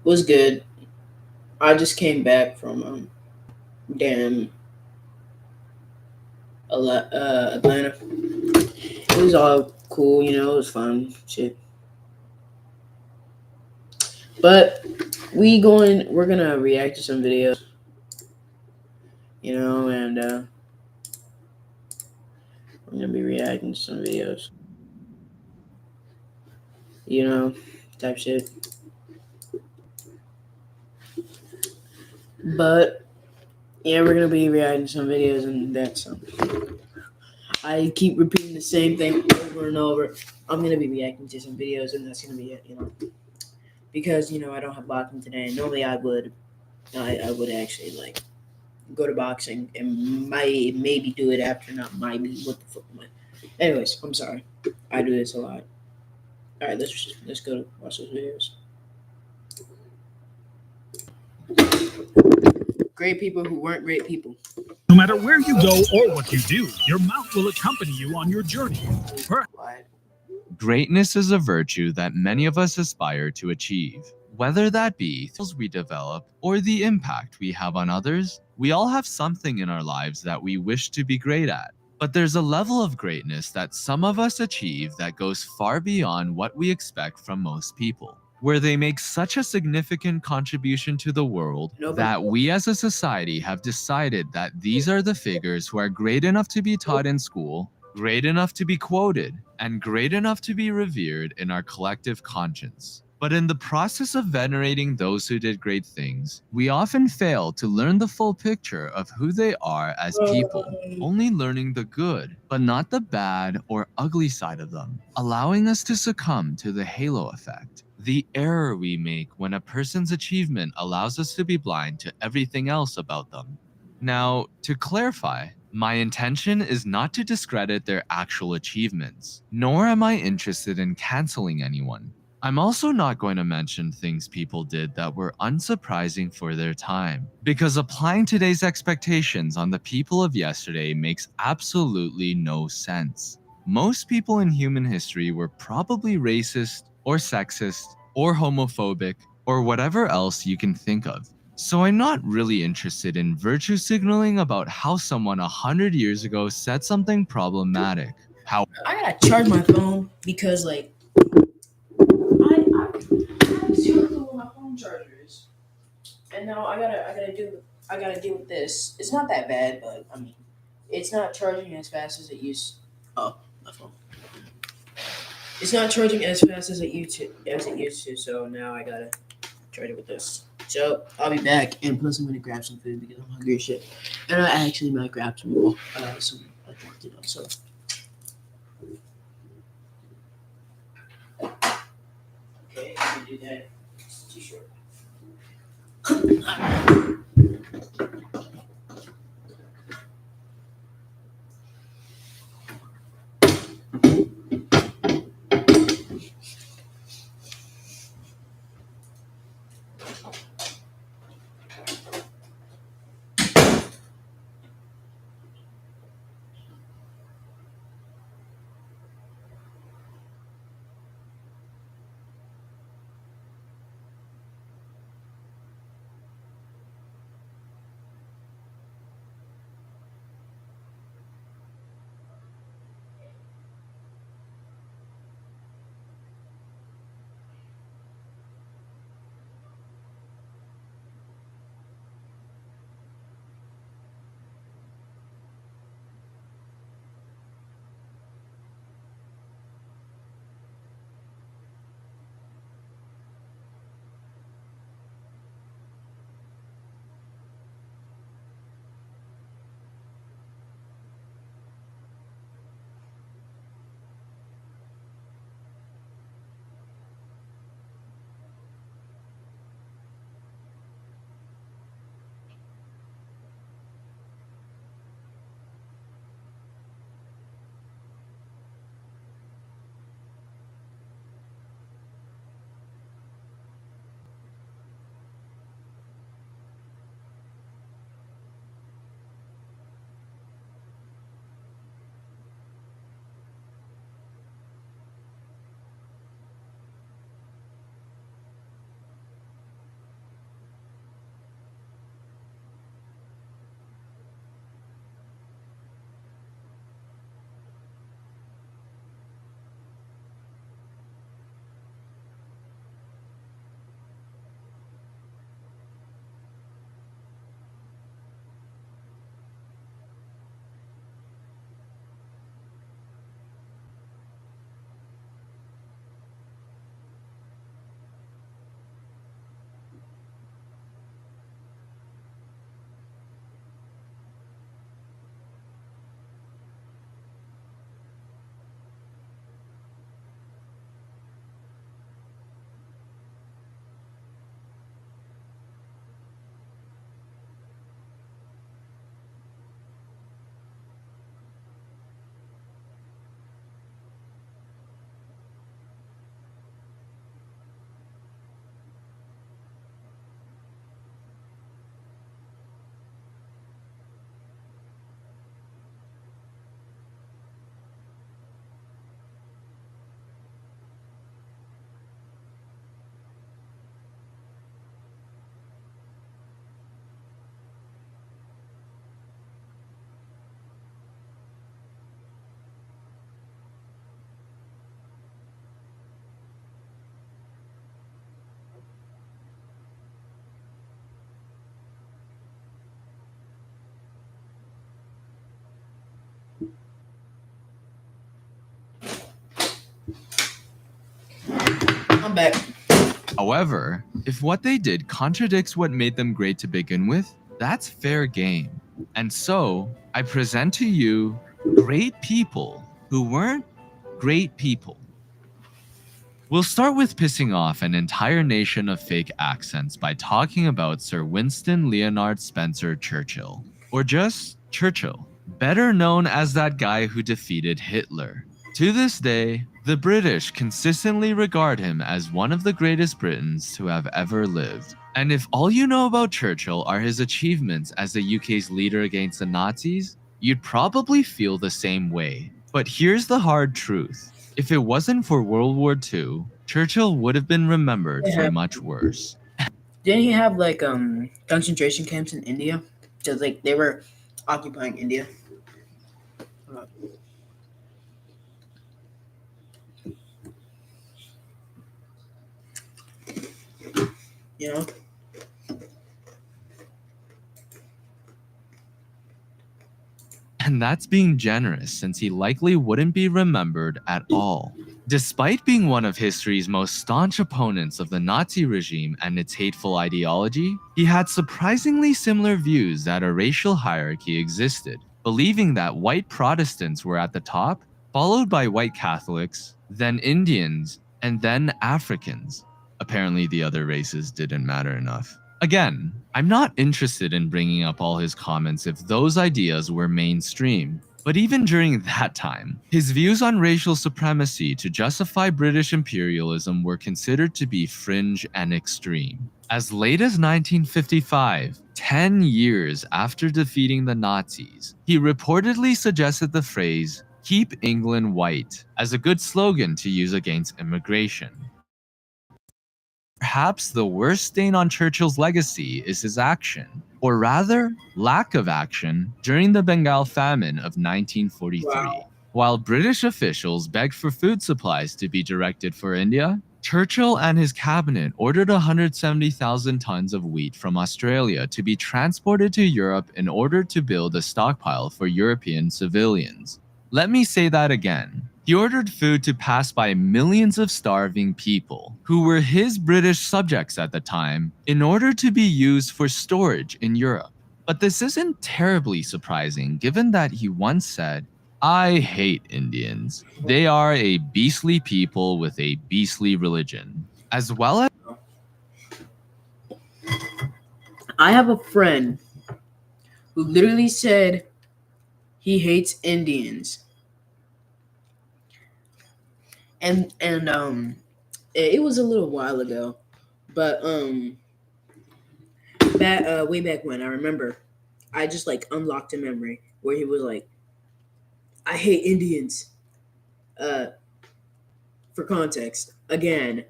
Was good. I just came back from damn Atlanta. It was all cool, it was fun, shit. But we're gonna react to some videos, and we're gonna be reacting to some videos, you know, type shit. But yeah, we're gonna be reacting to some videos, and that's I keep repeating the same thing over and over. I'm gonna be reacting to some videos, and that's gonna be it. Because I don't have boxing today. Normally, I would actually like go to boxing and might maybe do it after, not might be what the fuck. Anyways, I'm sorry. I do this a lot. All right, let's go to watch those videos. Great people who weren't great people. No matter where you go or what you do, your mouth will accompany you on your journey. What? Greatness is a virtue that many of us aspire to achieve. Whether that be skills we develop or the impact we have on others, we all have something in our lives that we wish to be great at. But there's a level of greatness that some of us achieve that goes far beyond what we expect from most people, where they make such a significant contribution to the world that we as a society have decided that these are the figures who are great enough to be taught in school, great enough to be quoted, and great enough to be revered in our collective conscience. But in the process of venerating those who did great things, we often fail to learn the full picture of who they are as people, only learning the good, but not the bad or ugly side of them, allowing us to succumb to the halo effect. The error we make when a person's achievement allows us to be blind to everything else about them. Now, to clarify, my intention is not to discredit their actual achievements, nor am I interested in canceling anyone. I'm also not going to mention things people did that were unsurprising for their time, because applying today's expectations on the people of yesterday makes absolutely no sense. Most people in human history were probably racist, or sexist, or homophobic, or whatever else you can think of. So I'm not really interested in virtue signaling about how someone 100 years ago said something problematic. How I gotta charge my phone because I have zero clue what my phone charger is, and now I gotta deal with this. It's not that bad, but I mean, it's not charging as fast as it used. Oh, my phone. It's not charging as fast as it used to. So now I gotta charge it with this. So I'll be back, and plus I'm gonna grab some food because I'm hungry as shit, and I actually might grab some more, some like So okay, I can do that. It's too short. I'm back. However, if what they did contradicts what made them great to begin with, that's fair game. And so, I present to you great people who weren't great people. We'll start with pissing off an entire nation of fake accents by talking about Sir Winston Leonard Spencer Churchill, or just Churchill, better known as that guy who defeated Hitler. To this day, the British consistently regard him as one of the greatest Britons to have ever lived. And if all you know about Churchill are his achievements as the UK's leader against the Nazis, you'd probably feel the same way. But here's the hard truth. If it wasn't for World War II, Churchill would have been remembered for much worse. Didn't he have like concentration camps in India? Because like they were occupying India. You know? And that's being generous, since he likely wouldn't be remembered at all. Despite being one of history's most staunch opponents of the Nazi regime and its hateful ideology, he had surprisingly similar views that a racial hierarchy existed, believing that white Protestants were at the top, followed by white Catholics, then Indians, and then Africans. Apparently the other races didn't matter enough. Again, I'm not interested in bringing up all his comments if those ideas were mainstream, but even during that time, his views on racial supremacy to justify British imperialism were considered to be fringe and extreme. As late as 1955, 10 years after defeating the Nazis, he reportedly suggested the phrase, "Keep England white," as a good slogan to use against immigration. Perhaps the worst stain on Churchill's legacy is his action, or rather, lack of action, during the Bengal famine of 1943. Wow. While British officials begged for food supplies to be directed for India, Churchill and his cabinet ordered 170,000 tons of wheat from Australia to be transported to Europe in order to build a stockpile for European civilians. Let me say that again. He ordered food to pass by millions of starving people, who were his British subjects at the time, in order to be used for storage in Europe. But this isn't terribly surprising, given that he once said, "I hate Indians. They are a beastly people with a beastly religion," as well as I have a friend who literally said he hates Indians. And it was a little while ago, but way back when, I remember I just like unlocked a memory where he was like, "I hate Indians." For context, again,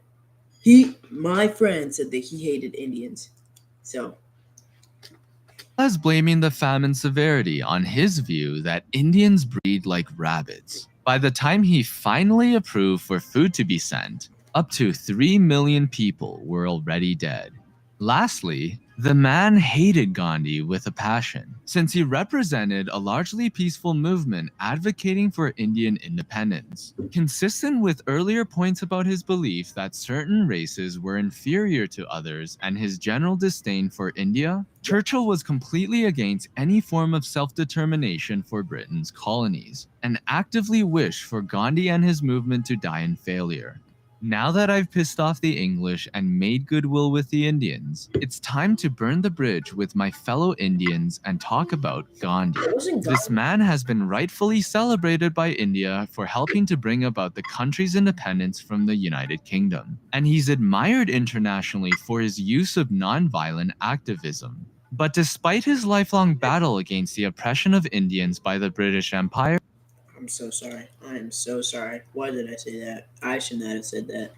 my friend said that he hated Indians. So as blaming the famine severity on his view that Indians breed like rabbits. By the time he finally approved for food to be sent, up to 3 million people were already dead. Lastly, the man hated Gandhi with a passion, since he represented a largely peaceful movement advocating for Indian independence. Consistent with earlier points about his belief that certain races were inferior to others and his general disdain for India, Churchill was completely against any form of self-determination for Britain's colonies, and actively wished for Gandhi and his movement to die in failure. Now that I've pissed off the English and made goodwill with the Indians, it's time to burn the bridge with my fellow Indians and talk about Gandhi. This man has been rightfully celebrated by India for helping to bring about the country's independence from the United Kingdom, and he's admired internationally for his use of non-violent activism. But despite his lifelong battle against the oppression of Indians by the British Empire, I'm so sorry. I am so sorry. Why did I say that? I should not have said that.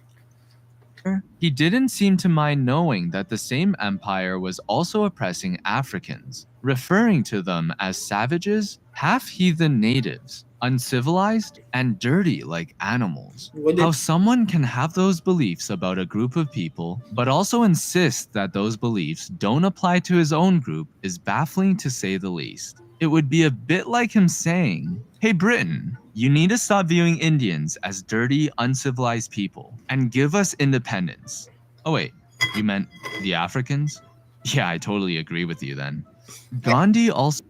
he didn't seem to mind knowing that the same empire was also oppressing Africans, referring to them as savages, half-heathen natives, uncivilized, and dirty like animals. How someone can have those beliefs about a group of people, but also insist that those beliefs don't apply to his own group is baffling to say the least. It would be a bit like him saying, Hey Britain, you need to stop viewing Indians as dirty, uncivilized people and give us independence. Oh wait, you meant the Africans? Yeah, I totally agree with you then. Gandhi also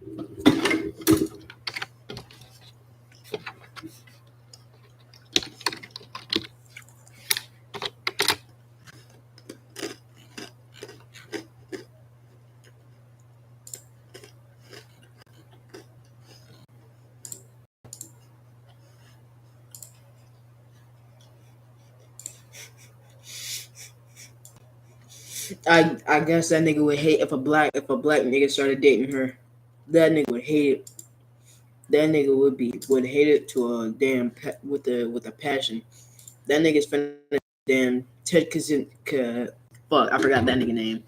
I guess that nigga would hate if a black nigga started dating her. That nigga would hate it. That nigga would hate it to a damn with a passion. That nigga's finna damn Ted Kaczynski. Fuck, I forgot that nigga name.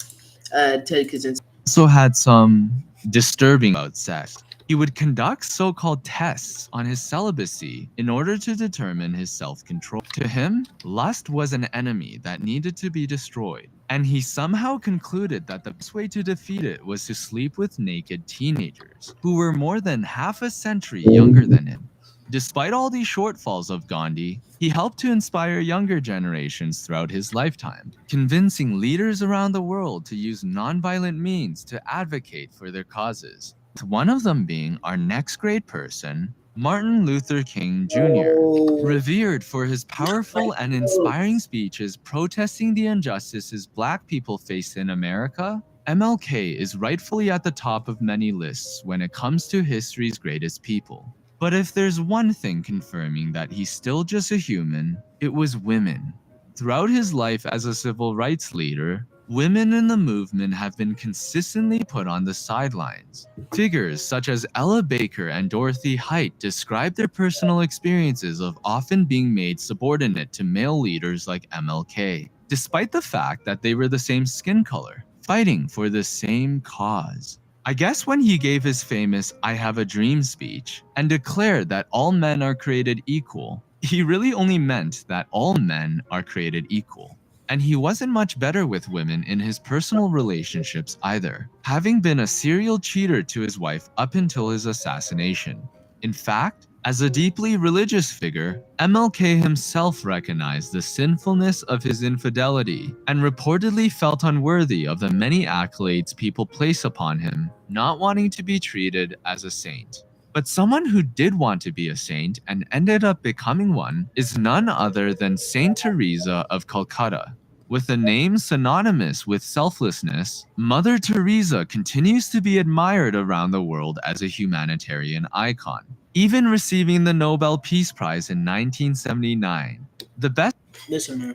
Ted Kaczynski. also had some disturbing about sex. He would conduct so-called tests on his celibacy in order to determine his self-control. To him, lust was an enemy that needed to be destroyed, and he somehow concluded that the best way to defeat it was to sleep with naked teenagers who were more than half a century younger than him. Despite all these shortfalls of Gandhi, he helped to inspire younger generations throughout his lifetime, convincing leaders around the world to use nonviolent means to advocate for their causes. One of them being our next great person, Martin Luther King Jr., revered for his powerful and inspiring speeches protesting the injustices black people face in America. MLK is rightfully at the top of many lists when it comes to history's greatest people. But if there's one thing confirming that he's still just a human, it was women. Throughout his life as a civil rights leader, women in the movement have been consistently put on the sidelines. Figures such as Ella Baker and Dorothy Height describe their personal experiences of often being made subordinate to male leaders like MLK, despite the fact that they were the same skin color, fighting for the same cause. I guess when he gave his famous "I Have a Dream" speech and declared that all men are created equal, he really only meant that all men are created equal. And he wasn't much better with women in his personal relationships either, having been a serial cheater to his wife up until his assassination. In fact, as a deeply religious figure, MLK himself recognized the sinfulness of his infidelity and reportedly felt unworthy of the many accolades people place upon him, not wanting to be treated as a saint. But someone who did want to be a saint and ended up becoming one is none other than Saint Teresa of Calcutta. With a name synonymous with selflessness, Mother Teresa continues to be admired around the world as a humanitarian icon, even receiving the Nobel Peace Prize in 1979. The best Listen, man.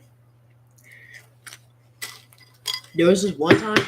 There was this one time.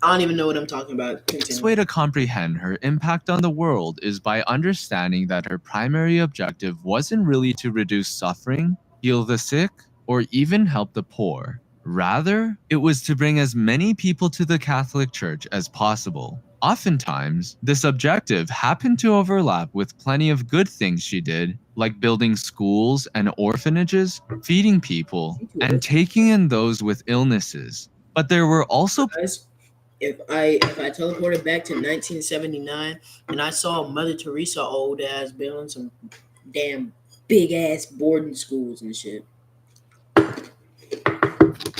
I don't even know what I'm talking about. Continue. way to comprehend her impact on the world is by understanding that her primary objective wasn't really to reduce suffering, heal the sick, or even help the poor. Rather, it was to bring as many people to the Catholic Church as possible. Oftentimes, this objective happened to overlap with plenty of good things she did, like building schools and orphanages, feeding people, and taking in those with illnesses. But there were also Guys, if I teleported back to 1979 and I saw Mother Teresa old ass building some damn big ass boarding schools and shit.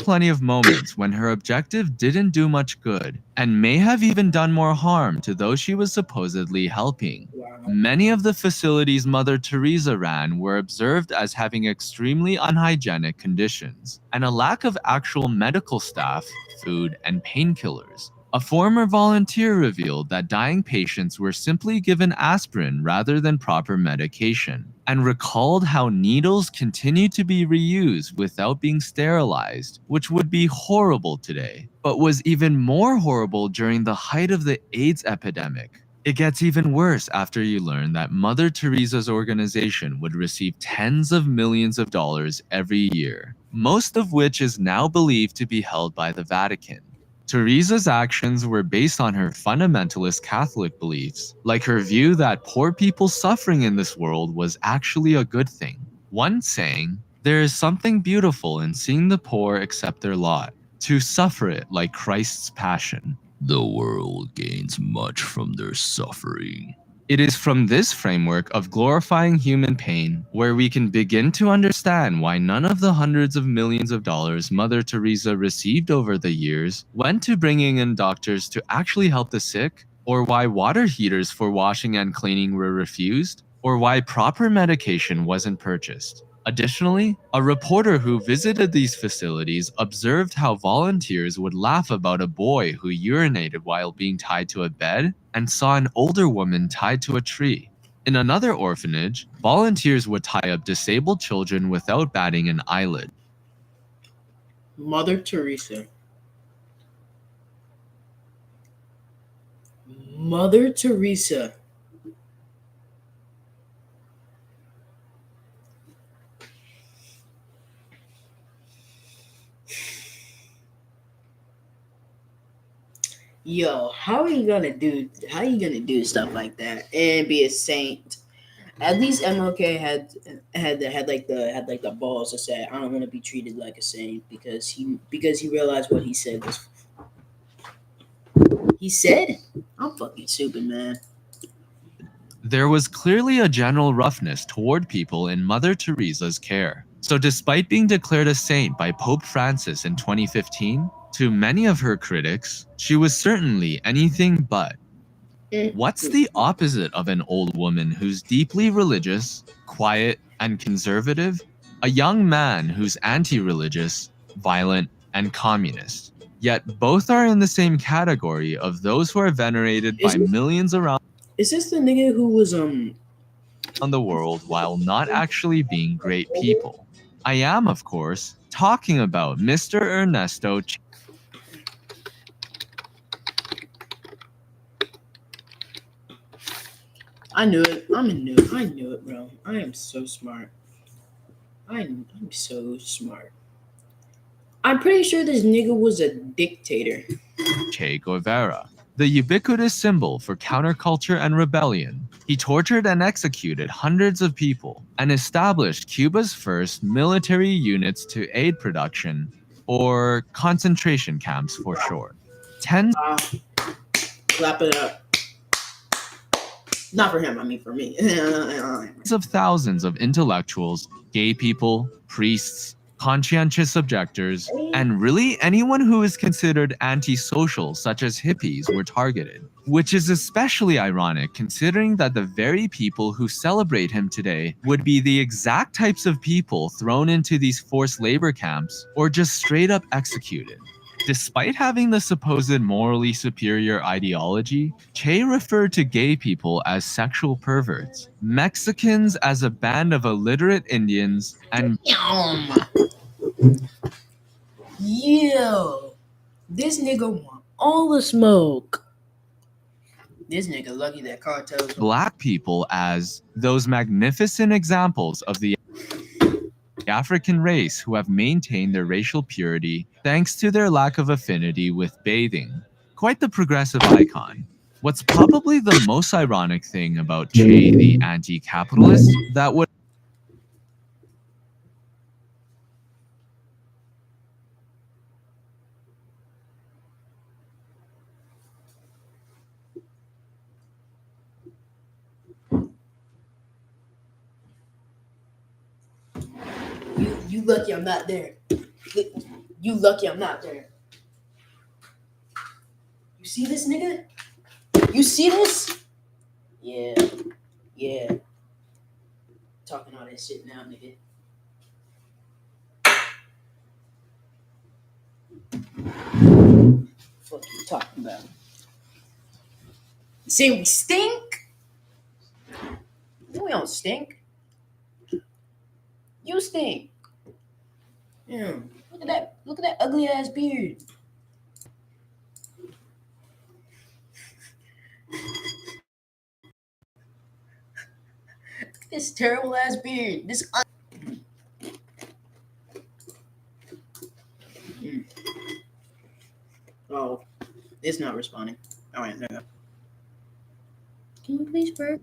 plenty of moments when her objective didn't do much good and may have even done more harm to those she was supposedly helping. Wow. Many of the facilities Mother Teresa ran were observed as having extremely unhygienic conditions and a lack of actual medical staff, food, and painkillers. A former volunteer revealed that dying patients were simply given aspirin rather than proper medication, and recalled how needles continue to be reused without being sterilized, which would be horrible today, but was even more horrible during the height of the AIDS epidemic. It gets even worse after you learn that Mother Teresa's organization would receive tens of millions of dollars every year, most of which is now believed to be held by the Vatican. Teresa's actions were based on her fundamentalist Catholic beliefs, like her view that poor people suffering in this world was actually a good thing. One saying, "There is something beautiful in seeing the poor accept their lot, to suffer it like Christ's passion. The world gains much from their suffering." It is from this framework of glorifying human pain where we can begin to understand why none of the hundreds of millions of dollars Mother Teresa received over the years went to bringing in doctors to actually help the sick, or why water heaters for washing and cleaning were refused, or why proper medication wasn't purchased. Additionally, a reporter who visited these facilities observed how volunteers would laugh about a boy who urinated while being tied to a bed and saw an older woman tied to a tree. In another orphanage, volunteers would tie up disabled children without batting an eyelid. Mother Teresa. Mother Teresa. Yo, how are you gonna do stuff like that and be a saint? At least MLK had like the balls to say, I don't want to be treated like a saint because he realized what he said was he said, I'm fucking stupid, man. There was clearly a general roughness toward people in Mother Teresa's care. So despite being declared a saint by Pope Francis in 2015, to many of her critics, she was certainly anything but. What's the opposite of an old woman who's deeply religious, quiet, and conservative? A young man who's anti-religious, violent, and communist. Yet both are in the same category of those who are venerated by millions around Is this the nigga who was the world while not actually being great people. I am, of course, talking about Mr. Ernesto Che. I knew it. I knew it, bro. I am so smart. I'm so smart. I'm pretty sure this nigga was a dictator. Che Guevara, the ubiquitous symbol for counterculture and rebellion. He tortured and executed hundreds of people and established Cuba's first military units to aid production, or concentration camps for short. Tens Clap it up. Not for him, I mean for me. of thousands of intellectuals, gay people, priests, conscientious objectors, and really anyone who is considered antisocial, such as hippies, were targeted. Which is especially ironic considering that the very people who celebrate him today would be the exact types of people thrown into these forced labor camps or just straight up executed. Despite having the supposed morally superior ideology, Che referred to gay people as sexual perverts, Mexicans as a band of illiterate Indians, and Yo, this nigga want all the smoke. This nigga lucky that cartels. black people as those magnificent examples of the African race who have maintained their racial purity thanks to their lack of affinity with bathing. Quite the progressive icon. What's probably the most ironic thing about Che the anti-capitalist that would You lucky I'm not there. You lucky I'm not there. You see this nigga? You see this? Yeah. Yeah. Talking all that shit now, nigga. Fuck you talking about? You say we stink? No, we don't stink. You stink. Yeah. Look at that. Look at that ugly ass beard. Look at this terrible ass beard. This. Oh, it's not responding. All right, there we go. Can you please burp?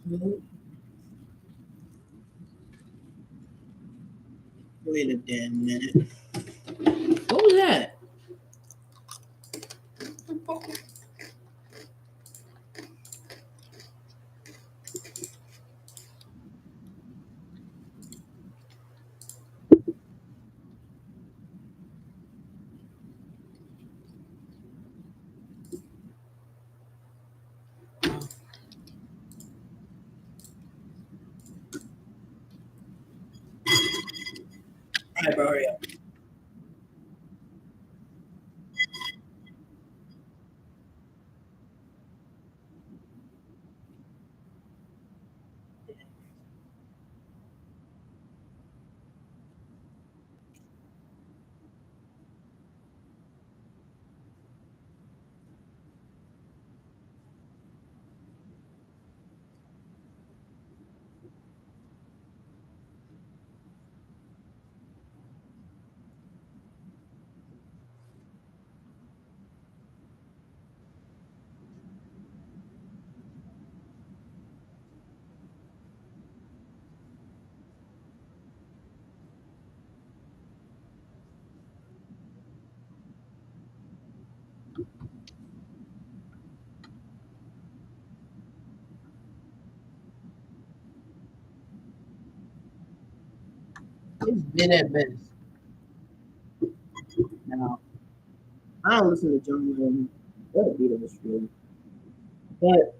Wait a damn minute. What was that? All right, bro, hurry up. It's been at best. Now, I don't listen to John Lennon or the Beatles really, but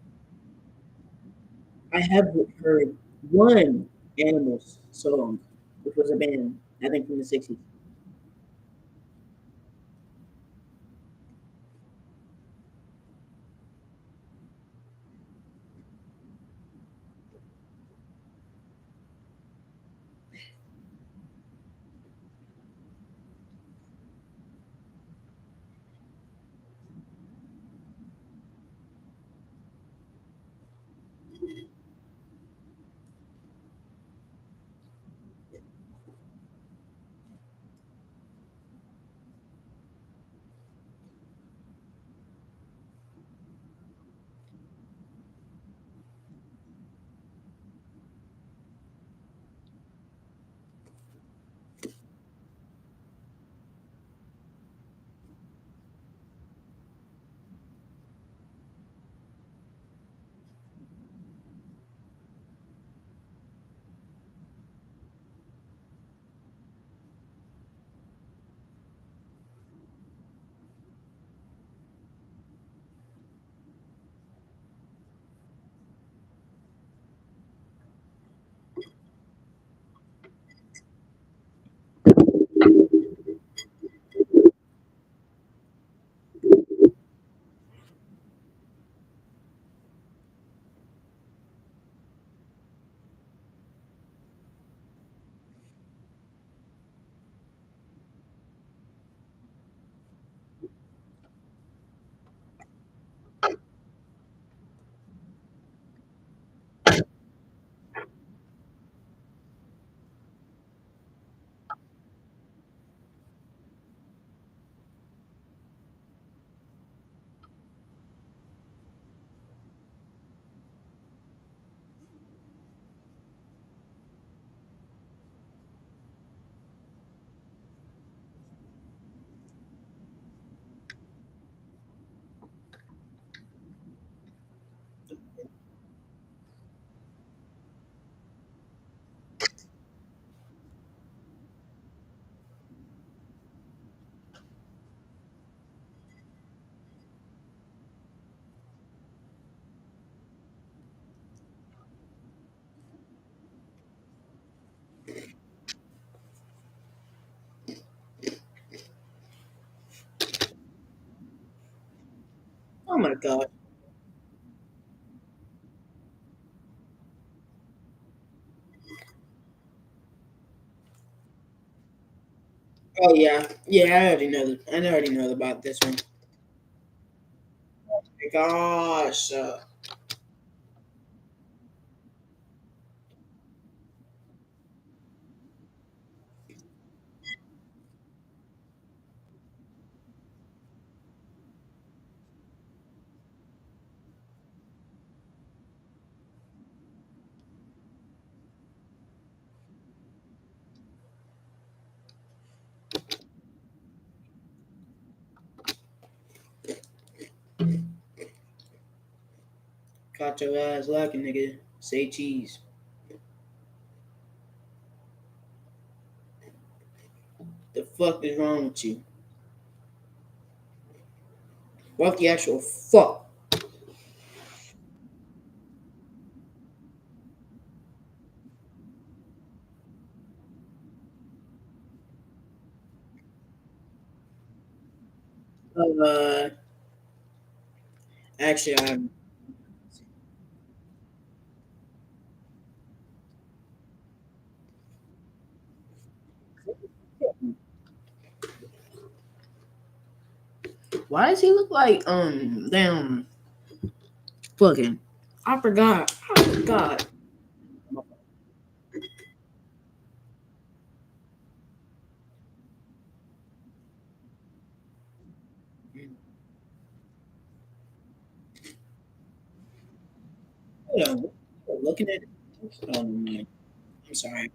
I have heard one Animals song, which was a band, I think from the 60s. Oh my god. Oh yeah, yeah. I already know. I already know about this one. My gosh. Got your ass lacking, nigga. Say cheese. The fuck is wrong with you? What the actual fuck? Uh, actually, I'm. Why does he look like damn fucking? I forgot. I forgot. Hold on. Looking at it. Oh man. I'm sorry.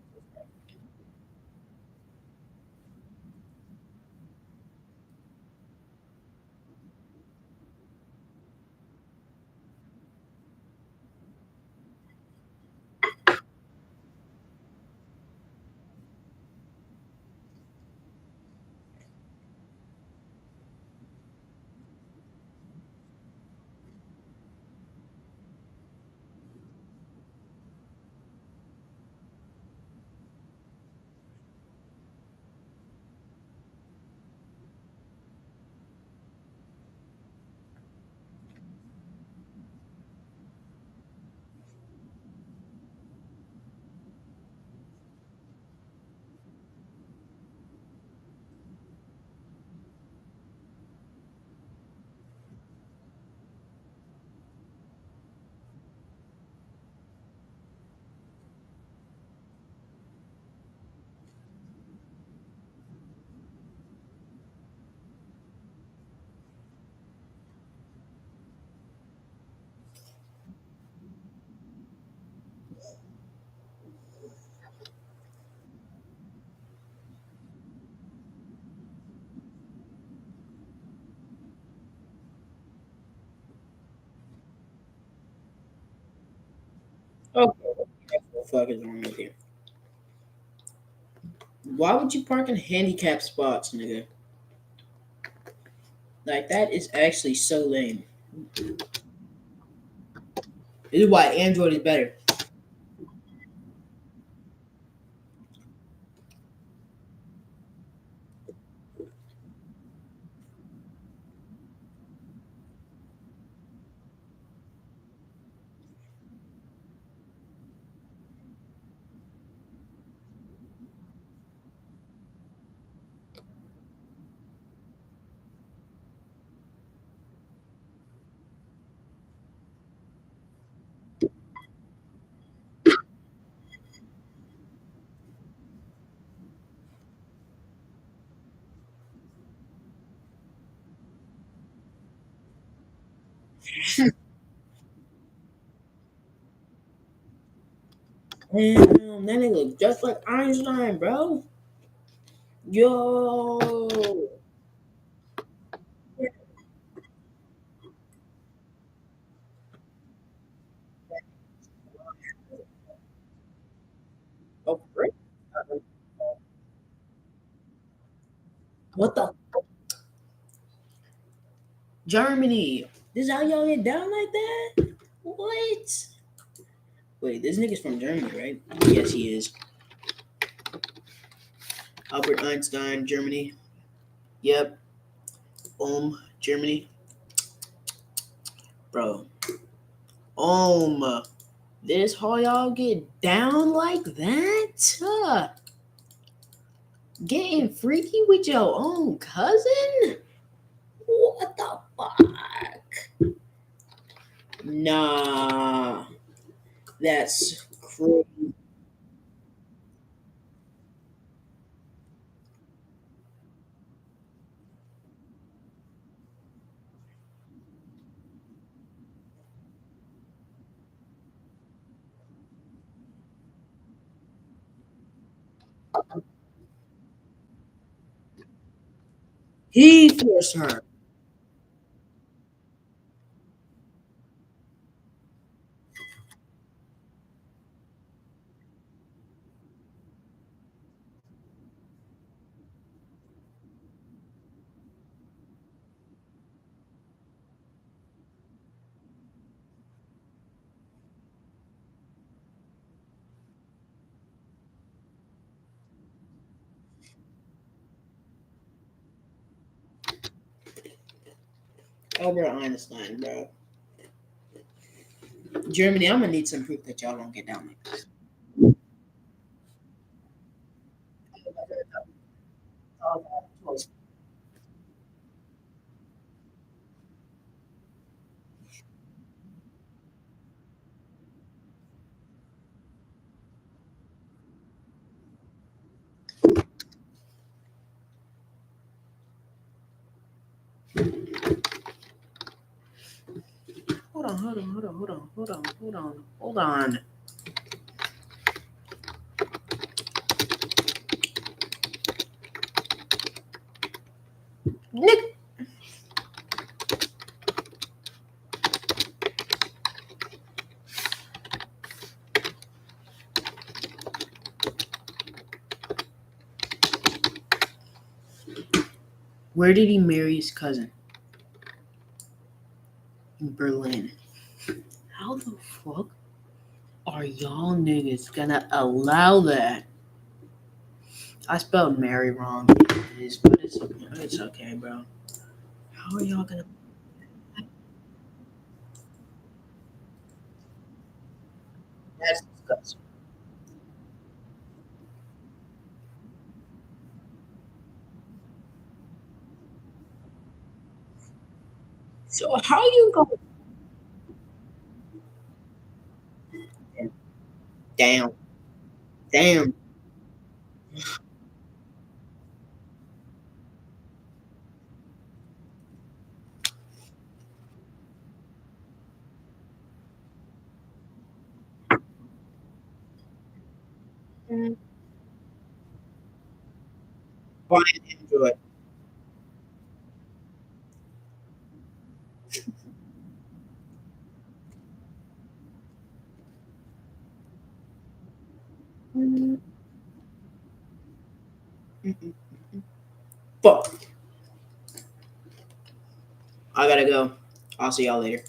Okay. What the fuck is wrong with you? Why would you park in handicap spots, nigga? Like that is actually so lame. This is why Android is better. Damn, that nigga look just like Einstein, bro. Yo. Oh, great. What the Germany? This is how y'all get down like that? What? Wait, this nigga's from Germany, right? Yes, he is. Albert Einstein, Germany. Yep. Germany. Bro. This how y'all get down like that? Getting freaky with your own cousin? What the fuck? Nah, that's crazy. He forced her. Albert Einstein, bro. Germany, I'm gonna need some proof that y'all don't get down like this. Hold on, hold on, hold on, hold on, hold on, hold on, hold on. Nick. Where did he marry his cousin? In Berlin. How the fuck are y'all niggas gonna allow that? I spelled Mary wrong, but it's okay, bro. How are y'all gonna? That's disgusting. So how you go? Damn, damn. Buy an Android. Fuck. I gotta go. I'll see y'all later.